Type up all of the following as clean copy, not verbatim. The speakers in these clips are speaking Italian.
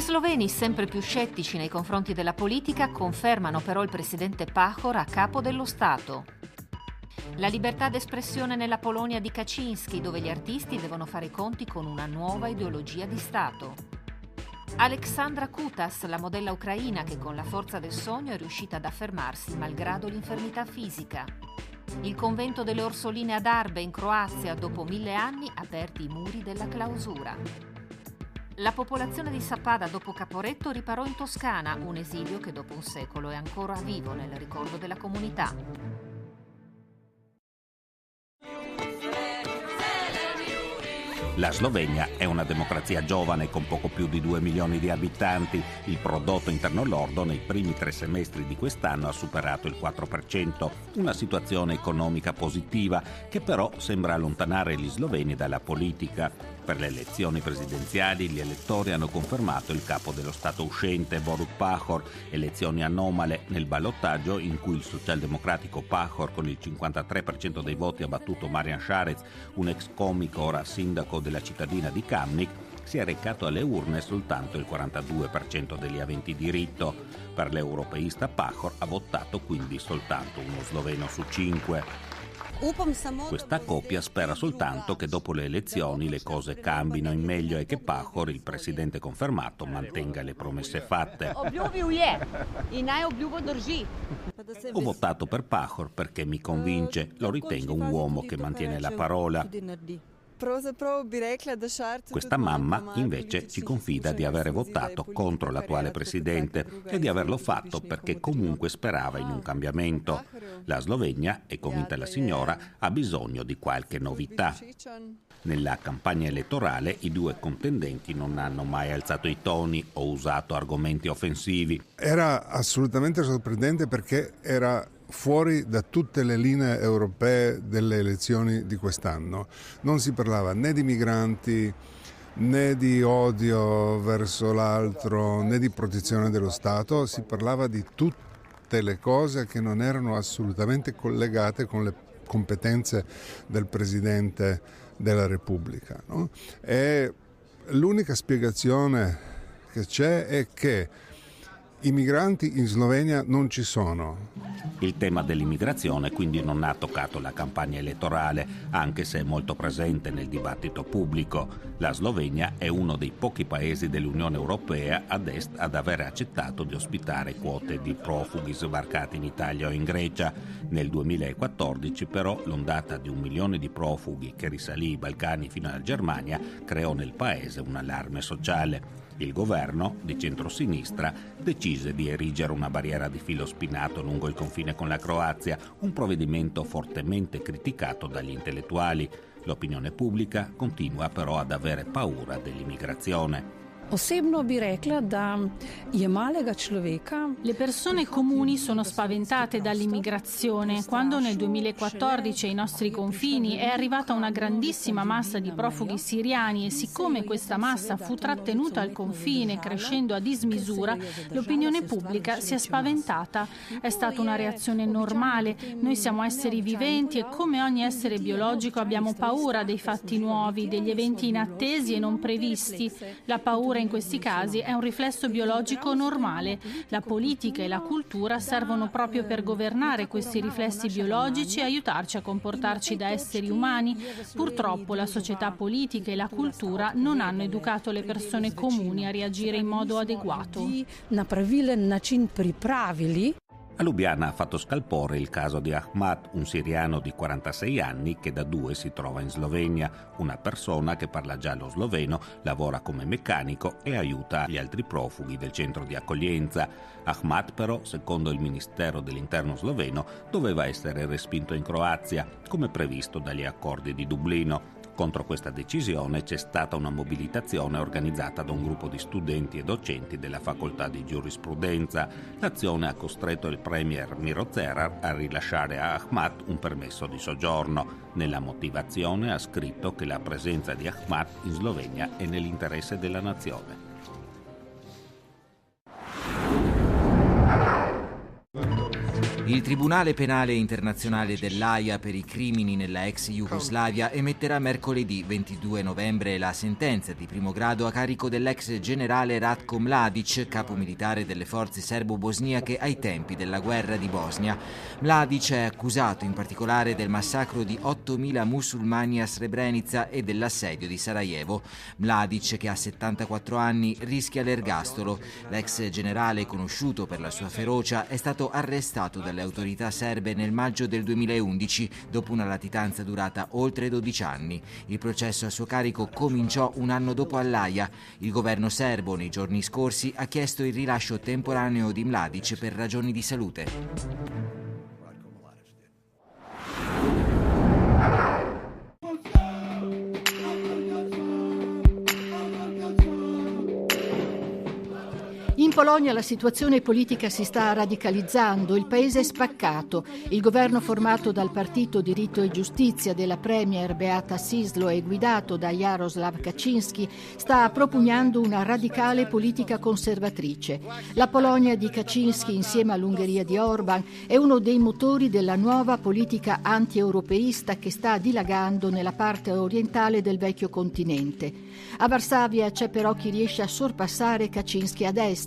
sloveni, sempre più scettici nei confronti della politica, confermano però il presidente Pahor a capo dello Stato. La libertà d'espressione nella Polonia di Kaczynski, dove gli artisti devono fare i conti con una nuova ideologia di Stato. Aleksandra Kutas, la modella ucraina che con la forza del sogno è riuscita ad affermarsi malgrado l'infermità fisica. Il convento delle Orsoline ad Arbe in Croazia, dopo 1000 anni, aperti i muri della clausura. La popolazione di Sappada dopo Caporetto riparò in Toscana, un esilio che dopo un secolo è ancora vivo nel ricordo della comunità. La Slovenia è una democrazia giovane con poco più di 2 milioni di abitanti. Il prodotto interno lordo nei primi 3 semestri di quest'anno ha superato il 4%, una situazione economica positiva che però sembra allontanare gli sloveni dalla politica. Per le elezioni presidenziali gli elettori hanno confermato il capo dello Stato uscente, Borut Pahor, elezioni anomale nel ballottaggio in cui il socialdemocratico Pahor con il 53% dei voti ha battuto Marian Šarec, un ex comico ora sindaco della cittadina di Kamnik. Si è recato alle urne soltanto il 42% degli aventi diritto. Per l'europeista Pahor ha votato quindi soltanto uno sloveno su 5. Questa coppia spera soltanto che dopo le elezioni le cose cambino in meglio e che Pahor, il presidente confermato, mantenga le promesse fatte. Ho votato per Pahor perché mi convince, lo ritengo un uomo che mantiene la parola. Questa mamma invece ci confida di avere votato contro l'attuale presidente e di averlo fatto perché comunque sperava in un cambiamento. La Slovenia, è convinta la signora, ha bisogno di qualche novità. Nella campagna elettorale i due contendenti non hanno mai alzato i toni o usato argomenti offensivi. Era assolutamente sorprendente perché era fuori da tutte le linee europee delle elezioni di quest'anno. Non si parlava né di migranti, né di odio verso l'altro, né di protezione dello Stato. Si parlava di tutte le cose che non erano assolutamente collegate con le competenze del Presidente della Repubblica, no? E l'unica spiegazione che c'è è che i migranti in Slovenia non ci sono. Il tema dell'immigrazione quindi non ha toccato la campagna elettorale, anche se è molto presente nel dibattito pubblico. La Slovenia è uno dei pochi paesi dell'Unione Europea ad est ad aver accettato di ospitare quote di profughi sbarcati in Italia o in Grecia. Nel 2014 però l'ondata di 1 milione di profughi che risalì i Balcani fino alla Germania creò nel paese un allarme sociale. Il governo, di centrosinistra, decise di erigere una barriera di filo spinato lungo il confine con la Croazia, un provvedimento fortemente criticato dagli intellettuali. L'opinione pubblica continua però ad avere paura dell'immigrazione. Osebno bi rekla da je malega človeka. Le persone comuni sono spaventate dall'immigrazione. Quando nel 2014 ai nostri confini è arrivata una grandissima massa di profughi siriani e siccome questa massa fu trattenuta al confine crescendo a dismisura, l'opinione pubblica si è spaventata. È stata una reazione normale. Noi siamo esseri viventi e come ogni essere biologico abbiamo paura dei fatti nuovi, degli eventi inattesi e non previsti. La paura in questi casi è un riflesso biologico normale. La politica e la cultura servono proprio per governare questi riflessi biologici e aiutarci a comportarci da esseri umani. Purtroppo la società politica e la cultura non hanno educato le persone comuni a reagire in modo adeguato. Na pravilen način pripravili. A Lubiana ha fatto scalpore il caso di Ahmad, un siriano di 46 anni che da 2 si trova in Slovenia, una persona che parla già lo sloveno, lavora come meccanico e aiuta gli altri profughi del centro di accoglienza. Ahmad però, secondo il Ministero dell'Interno sloveno, doveva essere respinto in Croazia, come previsto dagli accordi di Dublino. Contro questa decisione c'è stata una mobilitazione organizzata da un gruppo di studenti e docenti della facoltà di giurisprudenza. L'azione ha costretto il premier Miro Cerar a rilasciare a Ahmad un permesso di soggiorno. Nella motivazione ha scritto che la presenza di Ahmad in Slovenia è nell'interesse della nazione. Il Tribunale Penale Internazionale dell'Aia per i crimini nella ex Jugoslavia emetterà mercoledì 22 novembre la sentenza di primo grado a carico dell'ex generale Ratko Mladic, capo militare delle forze serbo-bosniache ai tempi della guerra di Bosnia. Mladic è accusato in particolare del massacro di 8.000 musulmani a Srebrenica e dell'assedio di Sarajevo. Mladic, che ha 74 anni, rischia l'ergastolo. L'ex generale, conosciuto per la sua ferocia, è stato arrestato dalle autorità serbe nel maggio del 2011 dopo una latitanza durata oltre 12 anni. Il processo a suo carico cominciò un anno dopo all'Aia. Il governo serbo nei giorni scorsi ha chiesto il rilascio temporaneo di Mladic per ragioni di salute. In Polonia la situazione politica si sta radicalizzando, il paese è spaccato. Il governo formato dal partito Diritto e Giustizia della premier Beata Szydło e guidato da Jarosław Kaczyński sta propugnando una radicale politica conservatrice. La Polonia di Kaczyński insieme all'Ungheria di Orban è uno dei motori della nuova politica anti-europeista che sta dilagando nella parte orientale del vecchio continente. A Varsavia c'è però chi riesce a sorpassare Kaczyński a destra.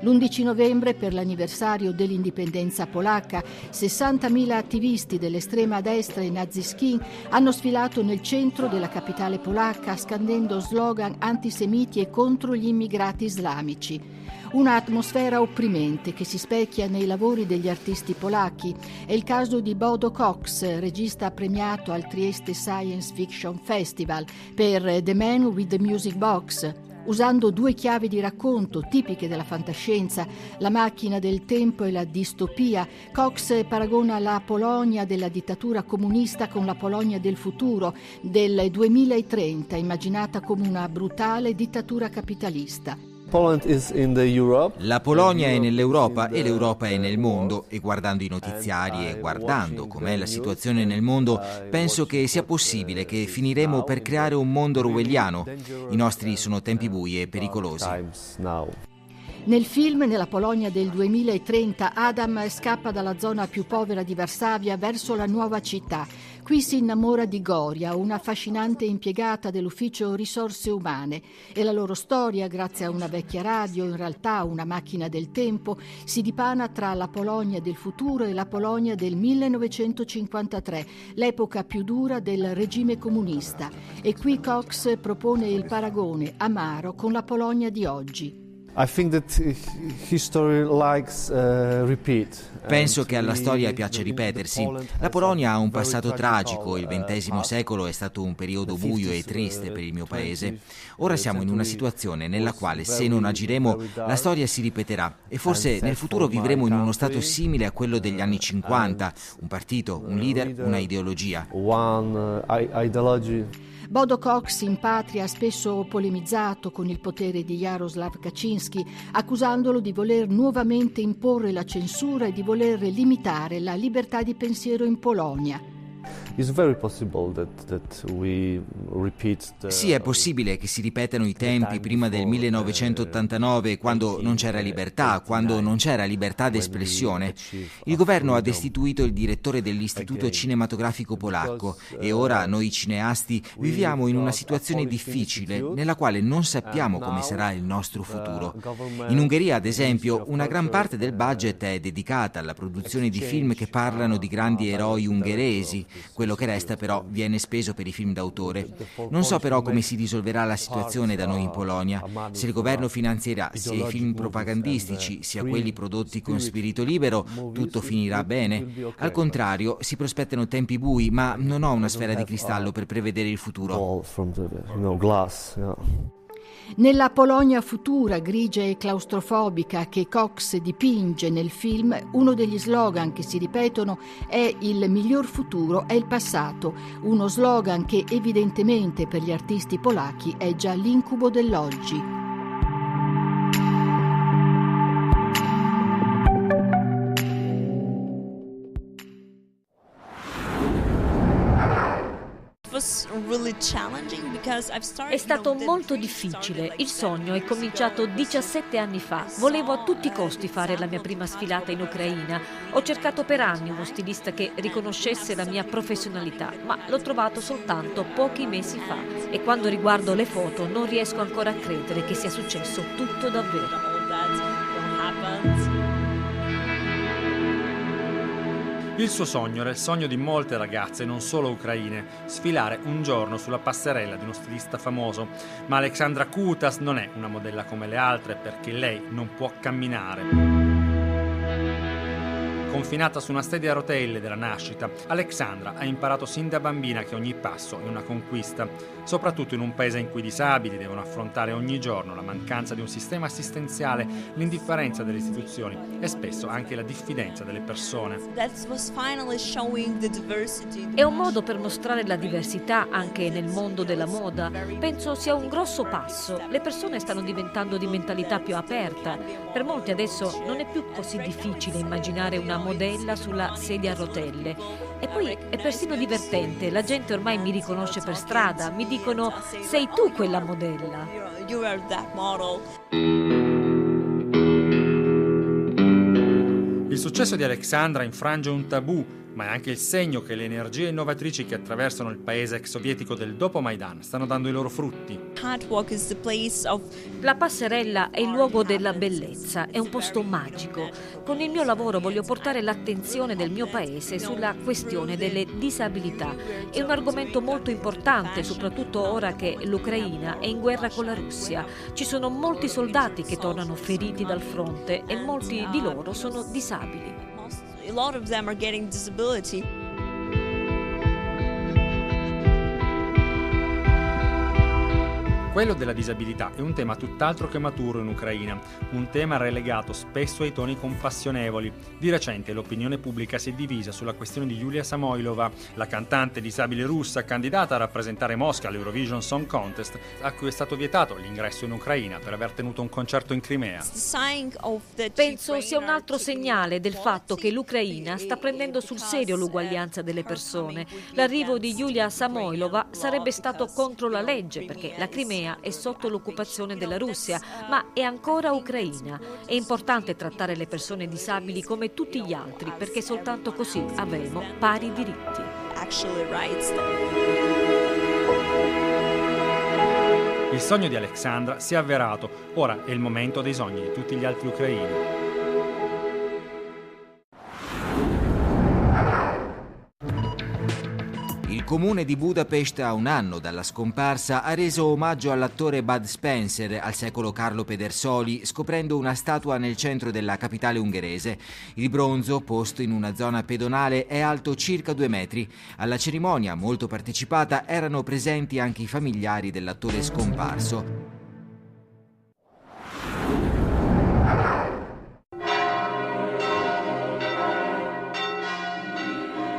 L'11 novembre, per l'anniversario dell'indipendenza polacca, 60.000 attivisti dell'estrema destra e naziskin hanno sfilato nel centro della capitale polacca scandendo slogan antisemiti e contro gli immigrati islamici. Un'atmosfera opprimente che si specchia nei lavori degli artisti polacchi. È il caso di Bodo Cox, regista premiato al Trieste Science Fiction Festival per The Man with the Music Box. Usando due chiavi di racconto tipiche della fantascienza, la macchina del tempo e la distopia, Cox paragona la Polonia della dittatura comunista con la Polonia del futuro, del 2030, immaginata come una brutale dittatura capitalista. La Polonia è nell'Europa e l'Europa è nel mondo, e guardando i notiziari e guardando com'è la situazione nel mondo, penso che sia possibile che finiremo per creare un mondo orwelliano. I nostri sono tempi bui e pericolosi. Nel film, nella Polonia del 2030, Adam scappa dalla zona più povera di Varsavia verso la nuova città. Qui si innamora di Goria, una affascinante impiegata dell'ufficio risorse umane, e la loro storia, grazie a una vecchia radio, in realtà una macchina del tempo, si dipana tra la Polonia del futuro e la Polonia del 1953, l'epoca più dura del regime comunista. E qui Cox propone il paragone amaro con la Polonia di oggi. Penso che alla storia piace ripetersi. La Polonia ha un passato tragico, il XX secolo è stato un periodo buio e triste per il mio paese. Ora siamo in una situazione nella quale, se non agiremo, la storia si ripeterà e forse nel futuro vivremo in uno stato simile a quello degli anni 50, un partito, un leader, una ideologia. Bodo Cox in patria ha spesso polemizzato con il potere di Jarosław Kaczyński, accusandolo di voler nuovamente imporre la censura e di voler limitare la libertà di pensiero in Polonia. Sì, è possibile che si ripetano i tempi prima del 1989, quando non c'era libertà, quando non c'era libertà d'espressione. Il governo ha destituito il direttore dell'Istituto Cinematografico Polacco e ora noi cineasti viviamo in una situazione difficile nella quale non sappiamo come sarà il nostro futuro. In Ungheria, ad esempio, una gran parte del budget è dedicata alla produzione di film che parlano di grandi eroi ungheresi. Quello che resta però viene speso per i film d'autore. Non so però come si risolverà la situazione da noi in Polonia. Se il governo finanzierà sia i film propagandistici sia quelli prodotti con spirito libero, tutto finirà bene. Al contrario, si prospettano tempi bui, ma non ho una sfera di cristallo per prevedere il futuro. Nella Polonia futura, grigia e claustrofobica che Cox dipinge nel film, uno degli slogan che si ripetono è «Il miglior futuro è il passato», uno slogan che evidentemente per gli artisti polacchi è già l'incubo dell'oggi. È stato molto difficile. Il sogno è cominciato 17 anni fa. Volevo a tutti i costi fare la mia prima sfilata in Ucraina. Ho cercato per anni uno stilista che riconoscesse la mia professionalità, ma l'ho trovato soltanto pochi mesi fa. E quando riguardo le foto non riesco ancora a credere che sia successo tutto davvero. Il suo sogno era il sogno di molte ragazze, non solo ucraine, sfilare un giorno sulla passerella di uno stilista famoso. Ma Alexandra Kutas non è una modella come le altre perché lei non può camminare. Confinata su una sedia a rotelle della nascita, Alexandra ha imparato sin da bambina che ogni passo è una conquista, soprattutto in un paese in cui i disabili devono affrontare ogni giorno la mancanza di un sistema assistenziale, l'indifferenza delle istituzioni e spesso anche la diffidenza delle persone. È un modo per mostrare la diversità anche nel mondo della moda. Penso sia un grosso passo. Le persone stanno diventando di mentalità più aperta. Per molti adesso non è più così difficile immaginare una modella sulla sedia a rotelle. E poi è persino divertente, la gente ormai mi riconosce per strada, mi dicono sei tu quella modella. Il successo di Alexandra infrange un tabù, ma è anche il segno che le energie innovatrici che attraversano il paese ex sovietico del dopo Maidan stanno dando i loro frutti. La passerella è il luogo della bellezza, è un posto magico. Con il mio lavoro voglio portare l'attenzione del mio paese sulla questione delle disabilità. È un argomento molto importante, soprattutto ora che l'Ucraina è in guerra con la Russia. Ci sono molti soldati che tornano feriti dal fronte e molti di loro sono disabili. A lot of them are getting disability. Quello della disabilità è un tema tutt'altro che maturo in Ucraina, un tema relegato spesso ai toni compassionevoli. Di recente l'opinione pubblica si è divisa sulla questione di Yulia Samoilova, la cantante disabile russa candidata a rappresentare Mosca all'Eurovision Song Contest, a cui è stato vietato l'ingresso in Ucraina per aver tenuto un concerto in Crimea. Penso sia un altro segnale del fatto che l'Ucraina sta prendendo sul serio l'uguaglianza delle persone. L'arrivo di Yulia Samoilova sarebbe stato contro la legge perché la Crimea è sotto l'occupazione della Russia, ma è ancora ucraina. È importante trattare le persone disabili come tutti gli altri, perché soltanto così avremo pari diritti. Il sogno di Alexandra si è avverato, ora è il momento dei sogni di tutti gli altri ucraini. Il comune di Budapest, a un anno dalla scomparsa, ha reso omaggio all'attore Bud Spencer, al secolo Carlo Pedersoli, scoprendo una statua nel centro della capitale ungherese. Il bronzo, posto in una zona pedonale, è alto circa 2 metri. Alla cerimonia, molto partecipata, erano presenti anche i familiari dell'attore scomparso.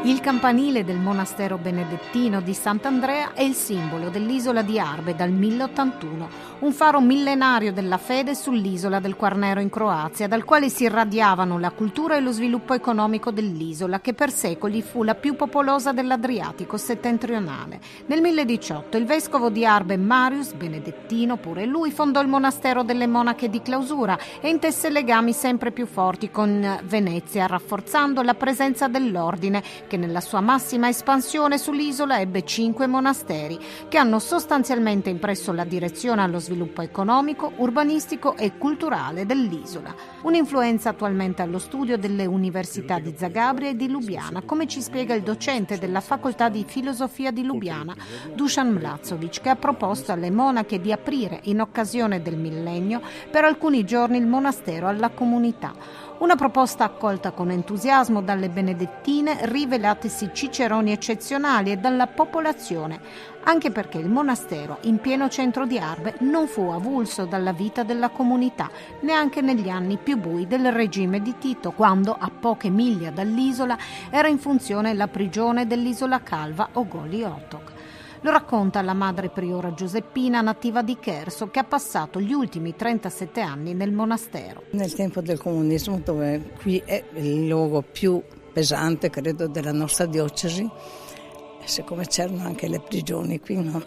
Il campanile del monastero benedettino di Sant'Andrea è il simbolo dell'isola di Arbe dal 1081, un faro millenario della fede sull'isola del Quarnero in Croazia, dal quale si irradiavano la cultura e lo sviluppo economico dell'isola, che per secoli fu la più popolosa dell'Adriatico settentrionale. Nel 1018 il vescovo di Arbe Marius Benedettino, pure lui, fondò il monastero delle monache di clausura e intesse legami sempre più forti con Venezia, rafforzando la presenza dell'ordine, che nella sua massima espansione sull'isola ebbe 5 monasteri che hanno sostanzialmente impresso la direzione allo sviluppo economico, urbanistico e culturale dell'isola. Un'influenza attualmente allo studio delle università di Zagabria e di Lubiana, come ci spiega il docente della facoltà di filosofia di Lubiana, Dušan Mlazović, che ha proposto alle monache di aprire in occasione del millennio per alcuni giorni il monastero alla comunità. Una proposta accolta con entusiasmo dalle benedettine, rivelatesi ciceroni eccezionali, e dalla popolazione, anche perché il monastero, in pieno centro di Arbe, non fu avulso dalla vita della comunità, neanche negli anni più bui del regime di Tito, quando a poche miglia dall'isola era in funzione la prigione dell'isola Calva o Goli Otok. Lo racconta la madre priora Giuseppina, nativa di Cherso, che ha passato gli ultimi 37 anni nel monastero. Nel tempo del comunismo, dove qui è il luogo più pesante, credo, della nostra diocesi, siccome c'erano anche le prigioni qui, no?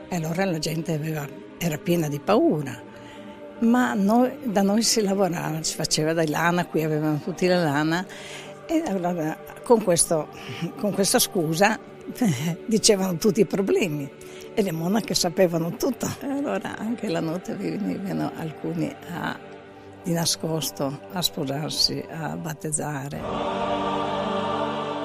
E allora la gente era piena di paura, ma da noi si lavorava, si faceva da lana, qui avevano tutti la lana, e allora con questa scusa dicevano tutti i problemi e le monache sapevano tutto. E allora anche la notte venivano alcuni di nascosto a sposarsi, a battezzare.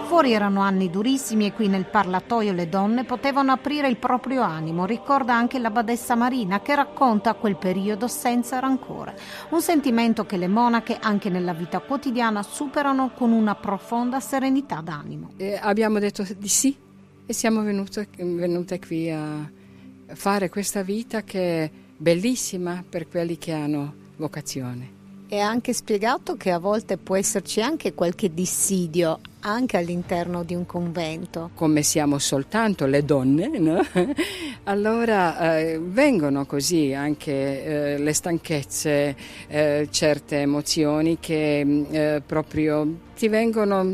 Fuori erano anni durissimi e qui nel parlatoio le donne potevano aprire il proprio animo, ricorda anche la badessa Marina che racconta quel periodo senza rancore. Un sentimento che le monache anche nella vita quotidiana superano con una profonda serenità d'animo. Abbiamo detto di sì e siamo venute qui a fare questa vita che è bellissima per quelli che hanno vocazione. È anche spiegato che a volte può esserci anche qualche dissidio anche all'interno di un convento. Come siamo soltanto le donne, no? Allora vengono così anche le stanchezze, certe emozioni che proprio ti vengono,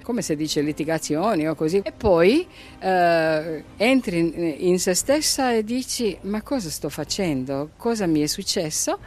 come si dice, litigazioni o così. E poi entri in se stessa e dici: ma cosa sto facendo? Cosa mi è successo?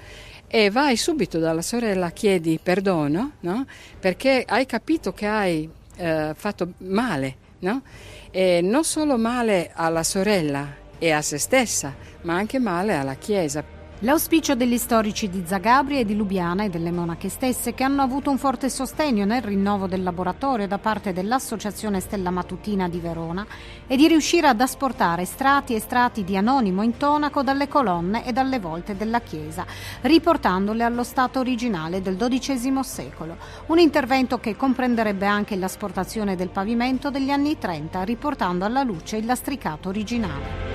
E vai subito dalla sorella, chiedi perdono, no? Perché hai capito che hai fatto male, no? E non solo male alla sorella e a se stessa, ma anche male alla Chiesa. L'auspicio degli storici di Zagabria e di Lubiana e delle monache stesse, che hanno avuto un forte sostegno nel rinnovo del laboratorio da parte dell'Associazione Stella Matutina di Verona, è di riuscire ad asportare strati e strati di anonimo intonaco dalle colonne e dalle volte della chiesa, riportandole allo stato originale del XII secolo. Un intervento che comprenderebbe anche l'asportazione del pavimento degli anni 30, riportando alla luce il lastricato originale.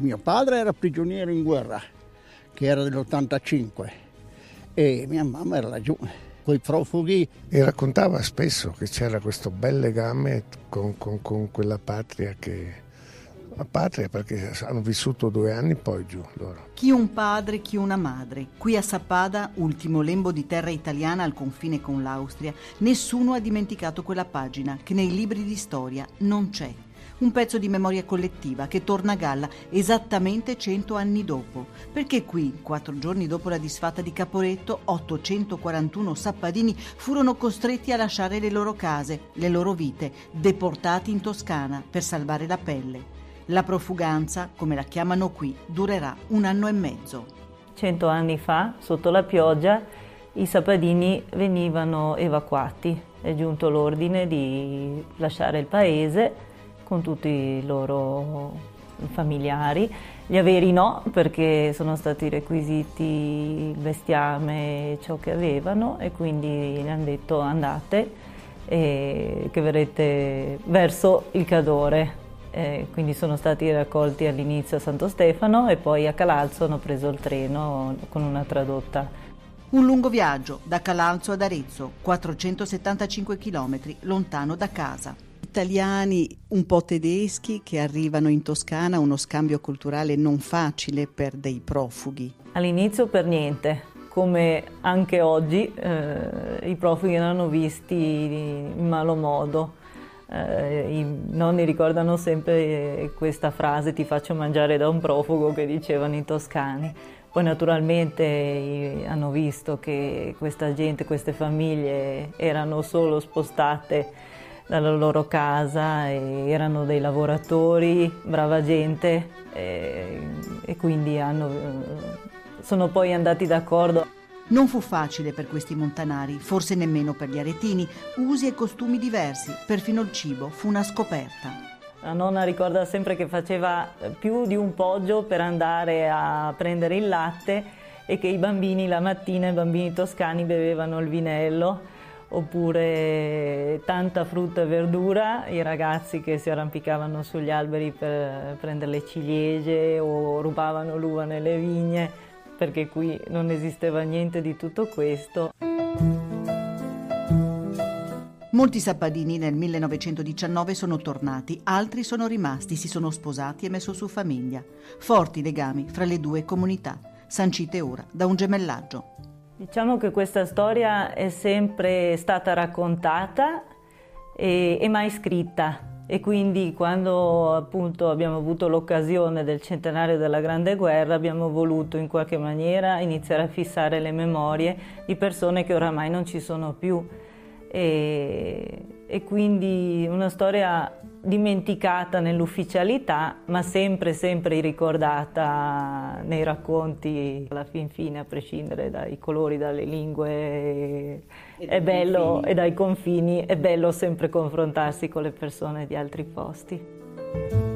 Mio padre era prigioniero in guerra, che era dell'85, e mia mamma era laggiù, con i profughi. E raccontava spesso che c'era questo bel legame con quella patria perché hanno vissuto 2 anni poi giù loro. Chi un padre, chi una madre. Qui a Sappada, ultimo lembo di terra italiana al confine con l'Austria, nessuno ha dimenticato quella pagina che nei libri di storia non c'è. Un pezzo di memoria collettiva che torna a galla esattamente 100 anni dopo, perché qui, 4 giorni dopo la disfatta di Caporetto, 841 sappadini furono costretti a lasciare le loro case, le loro vite, deportati in Toscana per salvare la pelle. La profuganza, come la chiamano qui, durerà 1 anno e mezzo. 100 anni fa, sotto la pioggia, i sappadini venivano evacuati. È giunto l'ordine di lasciare il paese con tutti i loro familiari. Gli averi no, perché sono stati requisiti il bestiame, ciò che avevano, e quindi gli hanno detto: andate, che verrete verso il Cadore. Quindi sono stati raccolti all'inizio a Santo Stefano e poi a Calalzo hanno preso il treno con una tradotta. Un lungo viaggio da Calalzo ad Arezzo, 475 chilometri lontano da casa. Italiani un po' tedeschi che arrivano in Toscana, uno scambio culturale non facile per dei profughi. All'inizio per niente, come anche oggi i profughi erano visti in malo modo. I nonni ricordano sempre questa frase: ti faccio mangiare da un profugo, che dicevano i toscani. Poi naturalmente hanno visto che questa gente, queste famiglie erano solo spostate dalla loro casa e erano dei lavoratori, brava gente, e quindi sono poi andati d'accordo. Non fu facile per questi montanari, forse nemmeno per gli aretini, usi e costumi diversi, perfino il cibo fu una scoperta. La nonna ricorda sempre che faceva più di un poggio per andare a prendere il latte e che i bambini la mattina, i bambini toscani, bevevano il vinello, oppure tanta frutta e verdura, i ragazzi che si arrampicavano sugli alberi per prendere le ciliegie o rubavano l'uva nelle vigne, perché qui non esisteva niente di tutto questo. Molti sappadini nel 1919 sono tornati, altri sono rimasti, si sono sposati e messo su famiglia. Forti legami fra le due comunità, sancite ora da un gemellaggio. Diciamo che questa storia è sempre stata raccontata e mai scritta. E quindi quando appunto abbiamo avuto l'occasione del centenario della Grande Guerra abbiamo voluto in qualche maniera iniziare a fissare le memorie di persone che oramai non ci sono più e quindi una storia dimenticata nell'ufficialità ma sempre ricordata nei racconti alla fin fine, a prescindere dai colori, dalle lingue è bello, e dai confini è bello sempre confrontarsi con le persone di altri posti.